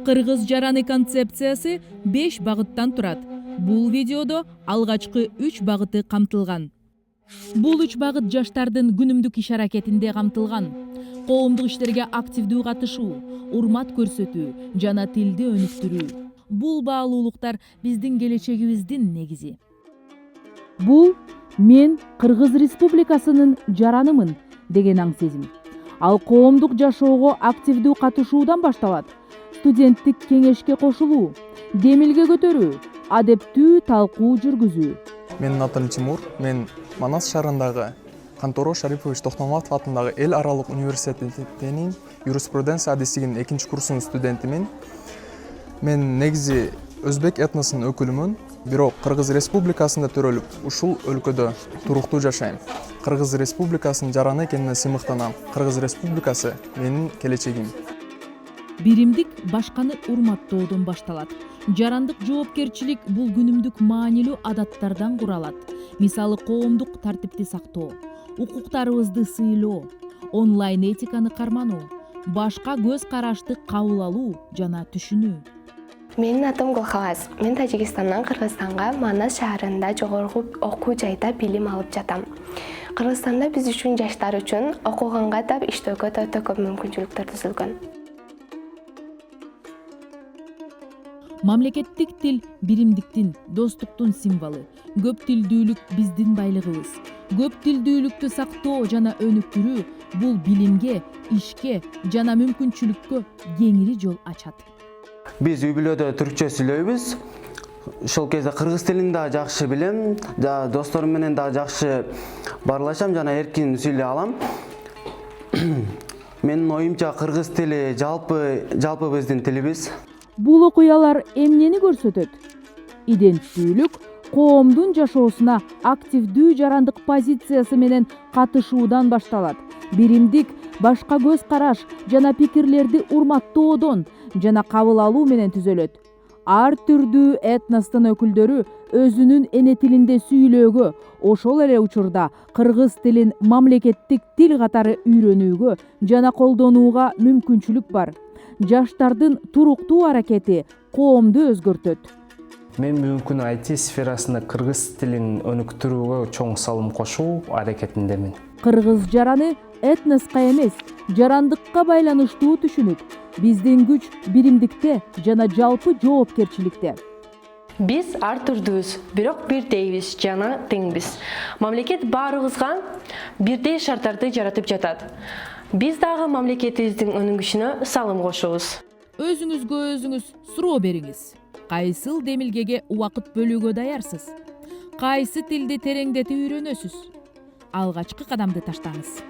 Кыргыз жараны концепциясы 5 багыттан турат. Бул видеодо алгачкы 3 багыты камтылган. Бул 3 багыт жаштардын күнүмдүк иш аракетинде камтылган. Коомдук иштерге активдүү катышуу, урмат көрсөтүү жана тилди өнүктүрүү. Бул баалуулуктар биздин келечегибиздин негизи. Бул мен Кыргыз Республикасынын жаранымын деген аң сезим. Ал коомдук жашоого активдүү катышуудан башталат. Студенттик кеңешке кошулуу, демилге көтөрүү, адептүү талкуу жүргүзүү. Менин атым Тимур, мен Манас шаарындагы Канторо Шарифович Токтоматов атындагы Эл аралык университетинин юриспруденция адистигинин 2 курсунун студентимин. Мен негизи өзбек этносунун өкүлүмүн, бирок Кыргыз Республикасында төрөлүп, ушул өлкөдө туруктуу жашайм. Кыргыз Республикасынын жараны экенине сыймыктанам. Кыргыз Республикасы менин келечегим. Биримдик башканы урматтоодон башталат. Жарандык жоопкерчилик бул күнүмдүк маанилүү адаттардан куралат. Мисалы коомдук тартипти сактоо, укуктарыбызды сыйлоо, онлайн этиканы кармануу, башка көз карашты кабыл алуу жана түшүнүү. Менин атым Гулхаваз. Мен Тажикистандан Кыргызстанга Манас шаарында жогорку окуу жайда билим алып жатам. Кыргызстанда биз үчүн жаштар үчүн окуганга да иштөөгө да өтө көп мүмкүнчүлүктөр түзүлгөн. Мамлекеттик тил биримдиктин, достуктун символу. Көп тилдүүлүк биздин байлыгыбыз. Көп тилдүүлүктү сактоо жана өнүктүрүү бул билимге, ишке жана мүмкүнчүлүккө кеңири жол ачат. Биз үй бүлөдө түркчө сүйлөйбүз. Ошол кезде кыргыз тилин да жакшы билем, досторум менен да жакшы баарлашам жана эркин сүйлөй алам. Менин оюмча кыргыз тили жалпы биздин тилибиз. Бул окуялар эмнени көрсөтөт? Иденттүүлүк, коомдун жашоосуна активдүү жарандык позициясы менен катышуудан башталат. Биримдик башка көз караш жана пикирлерди урматтоодон жана кабыл алуу менен түзөлөт. Ар түрдүү этностун өкүлдөрү өзүнүн эне тилинде сүйлөөгө, ошол эле учурда кыргыз тилин мамлекеттик тил катары үйрөнүүгө жана колдонууга мүмкүнчүлүк бар. Жаштардын туруктуу аракети коомду өзгөртөт. Мен мүмкүн IT сферасында кыргыз тилин өнүктүрүүгө чоң салым кошуу аракетиндемин. Кыргыз жараны этноска эмес, жарандыкка байланыштуу түшүнүк. Биздин күч биримдикте жана жалпы жоопкерчиликте. Биз ар түрдүүбүз, бирок бирдейбиз жана теңбиз. Мамлекет баарыбызга бирдей шарттарды жаратып жатат. Биз дагы мамлекетибиздин өнүгүшүнө салым кошобуз. Өзүңүзгө өзүңүз суроо бериңиз. Кайсыл демилгеге убакыт бөлүүгө даярсыз? Кайсы тилди тереңдетип үйрөнөсүз? Алгачкы кадамды таштаңыз.